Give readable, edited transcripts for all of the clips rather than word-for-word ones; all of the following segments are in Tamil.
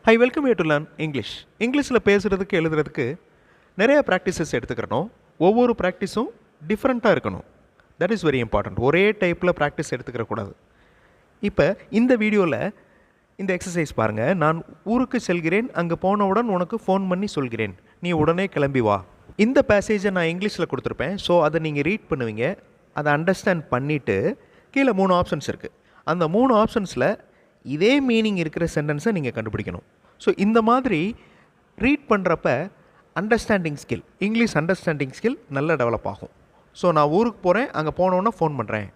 Hi, welcome you to learn English. இங்கிலீஷில் பேசுகிறதுக்கு எழுதுறதுக்கு நிறைய ப்ராக்டிசஸ் எடுத்துக்கிறணும். ஒவ்வொரு ப்ராக்டிஸும் டிஃப்ரெண்ட்டாக இருக்கணும். That is very important. ஒரே டைப்பில் ப்ராக்டிஸ் எடுத்துக்கிறக்கூடாது. இப்போ இந்த வீடியோவில் இந்த எக்ஸசைஸ் பாருங்கள். நான் ஊருக்கு செல்கிறேன், அங்கே போனவுடன் உனக்கு ஃபோன் பண்ணி சொல்கிறேன், நீ உடனே கிளம்பி வா. இந்த பேசேஜை நான் இங்கிலீஷில் கொடுத்துருப்பேன். ஸோ அதை நீங்கள் ரீட் பண்ணுவீங்க. அதை அண்டர்ஸ்டாண்ட் பண்ணிவிட்டு கீழே 3 ஆப்ஷன்ஸ் இருக்குது. அந்த 3 ஆப்ஷன்ஸில் இதே மீனிங் இருக்கிற சென்டென்ஸை நீங்கள் கண்டுபிடிக்கணும். ஸோ இந்த மாதிரி ரீட் பண்ணுறப்ப understanding skill, English understanding skill நல்லா டெவலப் ஆகும். ஸோ நான் ஊருக்கு போகிறேன், அங்கே போனோன்னே ஃபோன் பண்ணுறேன்,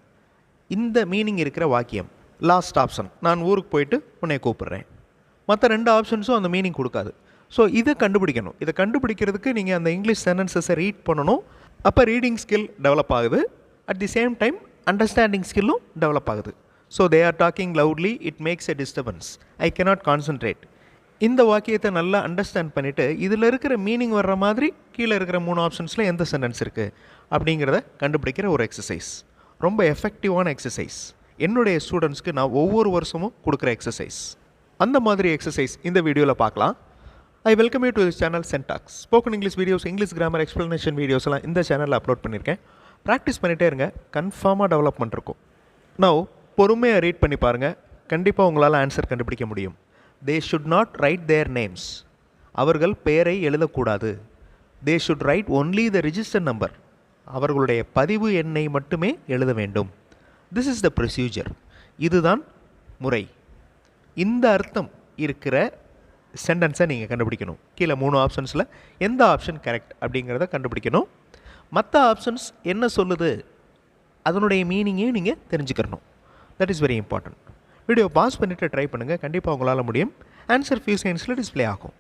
இந்த மீனிங் இருக்கிற வாக்கியம். லாஸ்ட் ஆப்ஷன், நான் ஊருக்கு போயிட்டு உன்னை கூப்பிட்றேன். மற்ற 2 ஆப்ஷன்ஸும் அந்த மீனிங் கொடுக்காது. ஸோ இதை கண்டுபிடிக்கணும். இதை கண்டுபிடிக்கிறதுக்கு நீங்கள் அந்த இங்கிலீஷ் சென்டென்சஸை ரீட் பண்ணணும். அப்போ ரீடிங் ஸ்கில் டெவலப் ஆகுது. At the same time understanding ஸ்கில்லும் டெவலப் ஆகுது. So they are talking loudly, it makes a disturbance, I cannot concentrate. இந்த வாக்கியத்தை நல்லா அண்டர்ஸ்டாண்ட் பண்ணிவிட்டு இதில் இருக்கிற மீனிங் வர்ற மாதிரி கீழே இருக்கிற 3 ஆப்ஷன்ஸில் எந்த சென்டென்ஸ் இருக்குது அப்படிங்கிறத கண்டுபிடிக்கிற ஒரு எக்ஸசைஸ். ரொம்ப எஃபெக்டிவான எக்ஸசைஸ். என்னுடைய ஸ்டூடெண்ட்ஸ்க்கு நான் ஒவ்வொரு வருஷமும் கொடுக்குற எக்ஸசைஸ். அந்த மாதிரி எக்ஸசைஸ் இந்த வீடியோவில் பார்க்கலாம். I welcome you to this channel சென்டாக்ஸ். Spoken English videos, English grammar explanation videos எல்லாம் இந்த சேனலில் அப்லோட் பண்ணியிருக்கேன். ப்ராக்டிஸ் பண்ணிகிட்டே இருங்க, கன்ஃபார்மாக டெவலப்மெண்ட் இருக்கும். நான் பொறுமையாக ரீட் பண்ணி பாருங்கள், கண்டிப்பாக உங்களால் ஆன்சர் கண்டுபிடிக்க முடியும். They should not write their names. அவர்கள் பெயரை எழுதக்கூடாது. They should write only the register number. அவர்களுடைய பதிவு எண்ணை மட்டுமே எழுத வேண்டும். This is the procedure. இதுதான் முறை. இந்த அர்த்தம் இருக்கிற சென்டென்ஸை நீங்கள் கண்டுபிடிக்கணும். கீழே 3 ஆப்ஷன்ஸில் எந்த ஆப்ஷன் கரெக்ட் அப்படிங்கிறத கண்டுபிடிக்கணும். மற்ற ஆப்ஷன்ஸ் என்ன சொல்லுது அதனுடைய மீனிங்கையும் நீங்கள் தெரிஞ்சுக்கிறணும். That is very important. Video pass பண்ணிவிட்டு ட்ரை பண்ணுங்கள், கண்டிப்பாக உங்களால் முடியும். ஆன்சர் ஃபியூ செகண்ட்ஸில் டிஸ்பிளே ஆகும்.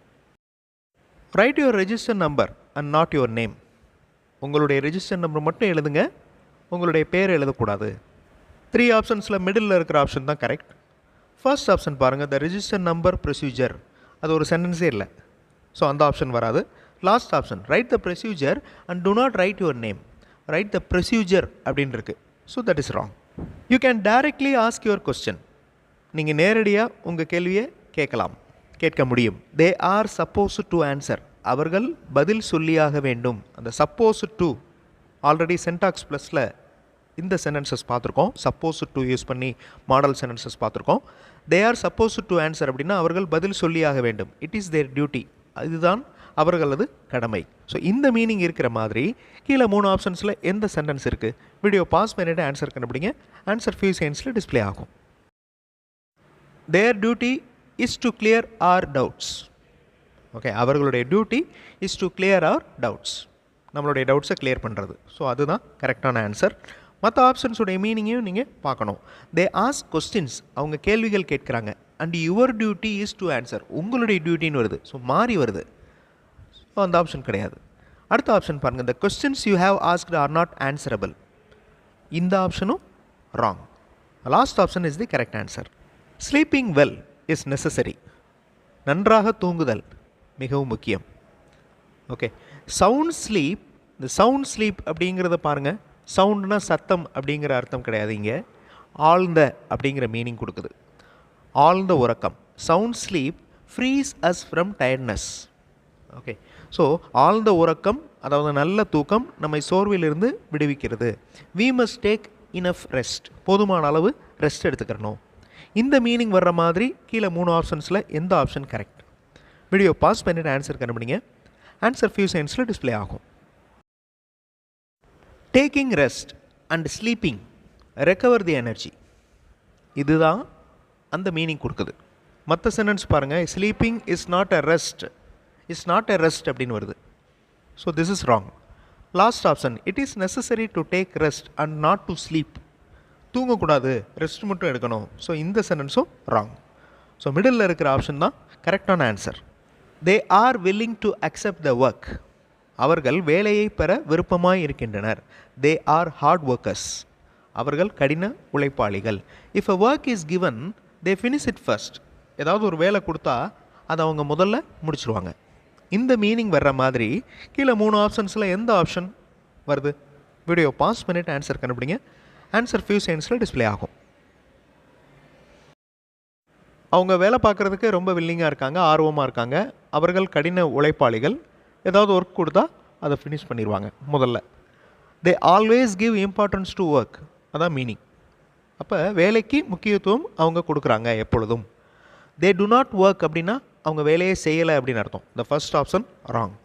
Write your register number and not your name. உங்களுடைய ரெஜிஸ்டர் நம்பர் மட்டும் எழுதுங்க, உங்களுடைய பேர் எழுதக்கூடாது. 3 ஆப்ஷன்ஸில் மிடில் இருக்கிற ஆப்ஷன் தான் கரெக்ட். ஃபர்ஸ்ட் ஆப்ஷன் பாருங்கள், த ரெஜிஸ்டர் நம்பர் ப்ரொசீஜர். அது ஒரு சென்டென்ஸே இல்லை, ஸோ அந்த ஆப்ஷன் வராது. Last option, right the procedure and to not right your name. Right the procedure அப்படின்னு இருக்குது, so that is wrong. You can directly ask your question. நீங்கள் நேரடியாக உங்கள் கேள்வியை கேட்க முடியும். தே ஆர் சப்போஸ் டு ஆன்சர். அவர்கள் பதில் சொல்லியாக வேண்டும். அந்த சப்போஸ் டு ஆல்ரெடி சென்டாக்ஸ் ப்ளஸில் இந்த சென்டென்சஸ் பார்த்துருக்கோம். சப்போஸ் டு யூஸ் பண்ணி மாடல் சென்டென்சஸ் பார்த்துருக்கோம். They are suppose to answer அப்படின்னா அவர்கள் பதில் சொல்லியாக வேண்டும். It is their duty. இதுதான் அவர்களது கடமை. ஸோ இந்த மீனிங் இருக்கிற மாதிரி கீழே 3 ஆப்ஷன்ஸில் எந்த சென்டென்ஸ் இருக்குது. வீடியோ பாஸ் பண்ணிவிட்டு ஆன்சர் கண்டுபிடிங்க. ஆன்சர் ஃபியூ செகண்ட்ஸில் டிஸ்பிளே ஆகும். Their duty is to clear our doubts. Okay, அவர்களுடைய duty is to clear our doubts. நம்மளுடைய டவுட்ஸை கிளியர் பண்ணுறது. ஸோ அதுதான் கரெக்டான ஆன்சர். மற்ற ஆப்ஷன்ஸுடைய மீனிங்கையும் நீங்கள் பார்க்கணும். தே ஆஸ்க் கொஸ்டின்ஸ், அவங்க கேள்விகள் கேட்குறாங்க. And your duty is to answer. உங்களுடைய டியூட்டின்னு வருது, ஸோ மாறி வருது. ஸோ அந்த ஆப்ஷன் கிடையாது. அடுத்த ஆப்ஷன் பாருங்கள், the questions you have asked are not answerable. இந்த ஆப்ஷனும் wrong. Last option is the correct answer. Sleeping well is necessary. நன்றாக தூங்குதல் மிகவும் முக்கியம். Okay, sound sleep. இந்த சவுண்ட் ஸ்லீப் அப்படிங்கிறத பாருங்கள். சவுண்ட்னா சத்தம் அப்படிங்கிற அர்த்தம் கிடையாது. இங்கே ஆழ்ந்த அப்படிங்கிற மீனிங் கொடுக்குது. ஆழ்ந்த உறக்கம். Sound sleep frees us from tiredness. Okay, so ஆழ்ந்த உறக்கம், அதாவது நல்ல தூக்கம் நம்மை சோர்விலிருந்து விடுவிக்கிறது. We must take enough rest. போதுமான அளவு ரெஸ்ட் எடுத்துக்கிறணும். இந்த மீனிங் வர்ற மாதிரி கீழே 3 ஆப்ஷன்ஸில் எந்த ஆப்ஷன் கரெக்ட். வீடியோ பாஸ் பண்ணிட்டு ஆன்சர் கண்டுபிடிங்க. ஆன்சர் ஃபியூ செகண்ட்ஸில் டிஸ்பிளே ஆகும். Taking rest and sleeping recover the energy. இதுதான் அந்த மீனிங் கொடுக்குது. மற்ற சென்டென்ஸ் பாருங்கள், sleeping is not a rest அப்படின்னு வருது. So this is wrong. Last option, it is necessary to take rest and not to sleep. தூங்கக்கூடாது, ரெஸ்ட் மட்டும் எடுக்கணும். ஸோ இந்த சென்டென்ஸும் ராங். ஸோ மிடில் இருக்கிற ஆப்ஷன் தான் கரெக்டான answer. They are willing to accept the work. அவர்கள் வேலையை பெற விருப்பமாய் இருக்கின்றனர். They are hard workers. அவர்கள் கடின உழைப்பாளிகள். If a work is given they finish it first. ஏதாவது ஒரு வேலை கொடுத்தா அதை அவங்க முதல்ல முடிச்சிடுவாங்க. இந்த மீனிங் வர்ற மாதிரி கீழே 3 ஆப்ஷன்ஸில் எந்த ஆப்ஷன் வருது. வீடியோ பாஸ் பண்ணிவிட்டு ஆன்சர் கண்டுபிடிங்க. ஆன்சர் ஃபியூ செகண்ட்ஸில் டிஸ்பிளே ஆகும். அவங்க வேலை பார்க்குறதுக்கு ரொம்ப வில்லிங்காக இருக்காங்க, ஆர்வமாக இருக்காங்க. அவர்கள் கடின உழைப்பாளிகள். ஏதாவது ஒர்க் கொடுத்தா அதை ஃபினிஷ் பண்ணிடுவாங்க முதல்ல. They always give importance to work, அதான் மீனிங். அப்போ வேலைக்கு முக்கியத்துவம் அவங்க கொடுக்குறாங்க எப்பொழுதும். தே டு நாட் ஒர்க் அப்படின்னா அவங்க வேலையே செய்யலை அப்படின்னு அர்த்தம். The first option wrong.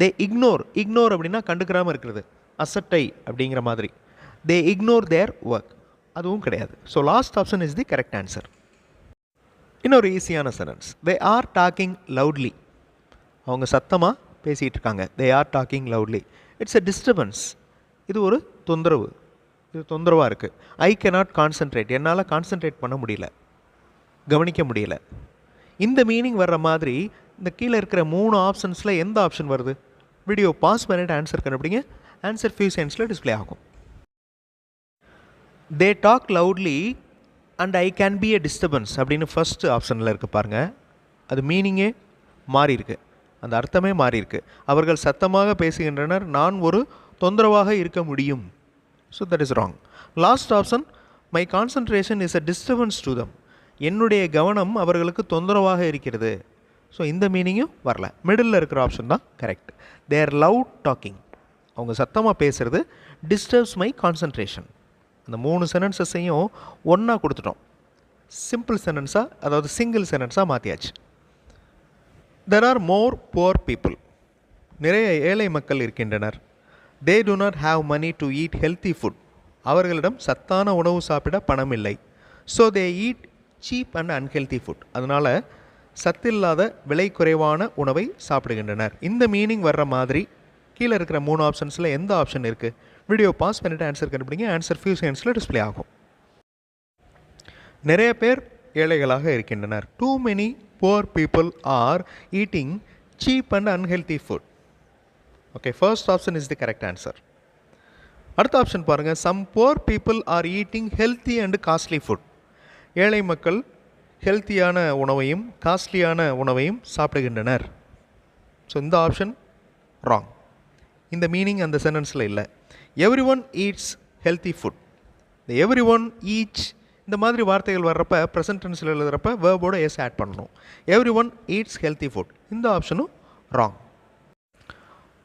They ignore அப்படின்னா கண்டுக்கிறாமல் இருக்கிறது, அசட்டை அப்படிங்கிற மாதிரி. தே இக்னோர் தேர் ஒர்க், அதுவும் கிடையாது. So last option is the correct answer. இன்னொரு ஈஸியான sentence. They are talking loudly, அவங்க சத்தமாக பேசிகிட்டு இருக்காங்க. தே are talking loudly. It's a disturbance, இது ஒரு தொந்தரவு, இது தொந்தரவாக இருக்குது. ஐ கேனாட் கான்சன்ட்ரேட், என்னால் கான்சன்ட்ரேட் பண்ண முடியல, கவனிக்க முடியல. இந்த மீனிங் வர்ற மாதிரி இந்த கீழே இருக்கிற 3 ஆப்ஷன்ஸில் எந்த ஆப்ஷன் வருது? வீடியோ பாஸ் பண்ணிவிட்டு ஆன்சர் கண்டுபிடிங்க. ஆன்சர் ஃபியூ செகண்ட்ஸில் டிஸ்பிளே ஆகும். They talk loudly and I can be a disturbance அப்படின்னு ஃபர்ஸ்ட் ஆப்ஷனில் இருக்குது பாருங்கள். அது மீனிங்கே மாறி இருக்கு, அந்த அர்த்தமே மாறி இருக்கு. அவர்கள் சத்தமாக பேசுகின்றனர், நான் ஒரு தொந்தரவாக இருக்க முடியும். So that is wrong. Last option, my concentration is a disturbance to them, என்னுடைய கவனம் அவர்களுக்கு தொந்தரவாக இருக்கிறது. ஸோ இந்த மீனிங்கும் வரல. மிடில் இருக்கிற ஆப்ஷன் தான் கரெக்ட். தேர் லவுட் டாக்கிங், அவங்க சத்தமாக பேசுகிறது டிஸ்டர்ப்ஸ் மை கான்சன்ட்ரேஷன். அந்த 3 சென்டென்சஸையும் ஒன்றா கொடுத்துட்டோம். சிம்பிள் சென்டென்ஸாக, அதாவது சிங்கிள் சென்டென்ஸாக மாற்றியாச்சு. There are more poor people, நிறைய ஏழை மக்கள் இருக்கின்றனர். They do not have money to eat healthy food, அவர்களிடம் சத்தான உணவு சாப்பிட பணம் இல்லை. So they eat cheap and unhealthy food, அதனால் சத்தில்லாத விலை குறைவான உணவை சாப்பிடுகின்றனர். இந்த மீனிங் வர்ற மாதிரி கீழே இருக்கிற 3 ஆப்ஷன்ஸில் எந்த ஆப்ஷன் இருக்குது? வீடியோ பாஸ் பண்ணிவிட்டு ஆன்சர் கண்டுபிடிங்க. ஆன்சர் ஃபியூ செகண்ட்ஸில் டிஸ்பிளே ஆகும். நிறைய பேர் ஏழைகளாக இருக்கின்றனர். Too many poor people are eating cheap and unhealthy food. Okay, first option is the correct answer. அடுத்த ஆப்ஷன் பாருங்கள். Some poor people are eating healthy and costly food, ஏழை மக்கள் ஹெல்த்தியான உணவையும் காஸ்ட்லியான உணவையும் சாப்பிடுகின்றனர். ஸோ இந்த ஆப்ஷன் ராங். இந்த மீனிங் அந்த சென்டென்ஸில் இல்லை. Every one eats healthy food, இந்த எவ்ரி ஒன் ஈச் இந்த மாதிரி வார்த்தைகள் வர்றப்ப ப்ரெசன்ட் டென்ஸில் எழுதுகிறப்ப வேர்போட எஸ் ஆட் பண்ணணும். Every one eats healthy food, இந்த ஆப்ஷனும் ராங்.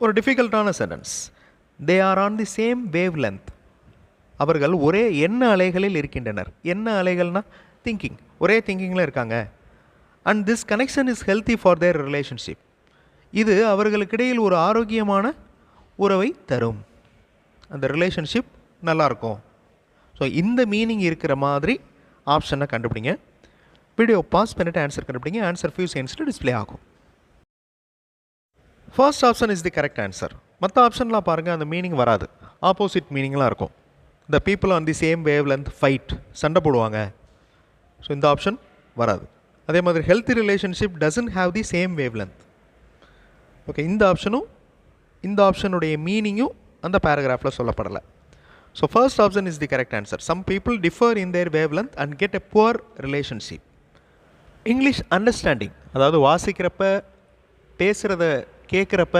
ஒரு டிஃபிகல்ட்டான sentence. They are on the same wavelength, அவர்கள் ஒரே எண்ண அலைகளில் இருக்கின்றனர். எண்ண அலைகள்னா திங்கிங், ஒரே திங்கிங்கில் இருக்காங்க. And this connection is healthy for their relationship, இது அவர்களுக்கிடையில் ஒரு ஆரோக்கியமான உறவை தரும், அந்த ரிலேஷன்ஷிப் நல்லாயிருக்கும். ஸோ இந்த மீனிங் இருக்கிற மாதிரி ஆப்ஷனை கண்டுபிடிங்க. வீடியோ பாஸ் பண்ணிவிட்டு ஆன்சர் கண்டுபிடிங்க. ஆன்சர் ஃபியூ செகண்ட்ஸில் டிஸ்பிளே ஆகும். First option is the correct answer. மற்ற ஆப்ஷன்லாம் பாருங்கள், அந்த மீனிங் வராது, ஆப்போசிட் மீனிங்லாம் இருக்கும். The people on the same wavelength fight, சண்டை போடுவாங்க. ஸோ இந்த ஆப்ஷன் வராது. அதே மாதிரி healthy relationship doesn't have the same wavelength. Okay, இந்த ஆப்ஷனும் இந்த ஆப்ஷனுடைய மீனிங்கும் அந்த பேராகிராஃபில் சொல்லப்படலை. So first option is the correct answer. Some people differ in their wavelength and get a poor relationship. English understanding, அதாவது வாசிக்கிறப்ப பேசுகிறத கேட்குறப்ப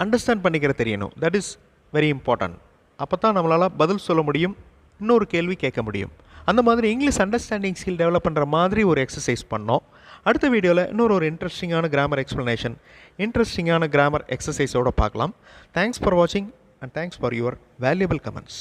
அண்டர்ஸ்டாண்ட் பண்ணிக்கிற தெரியணும். That is very important. அப்போ தான் நம்மளால் பதில் சொல்ல முடியும், இன்னொரு கேள்வி கேட்க முடியும். அந்த மாதிரி இங்கிலீஷ் அண்டர்ஸ்டாண்டிங் ஸ்கில் டெவலப் பண்ணுற மாதிரி ஒரு எக்ஸசைஸ் பண்ணோம். அடுத்த வீடியோவில் இன்னொரு இன்ட்ரெஸ்டிங்கான கிராமர் எக்ஸ்ப்ளனேஷன், இன்ட்ரெஸ்டிங்கான கிராமர் எக்ஸசைஸோடு பார்க்கலாம். தேங்க்ஸ் ஃபார் வாட்சிங் and thanks for your valuable comments.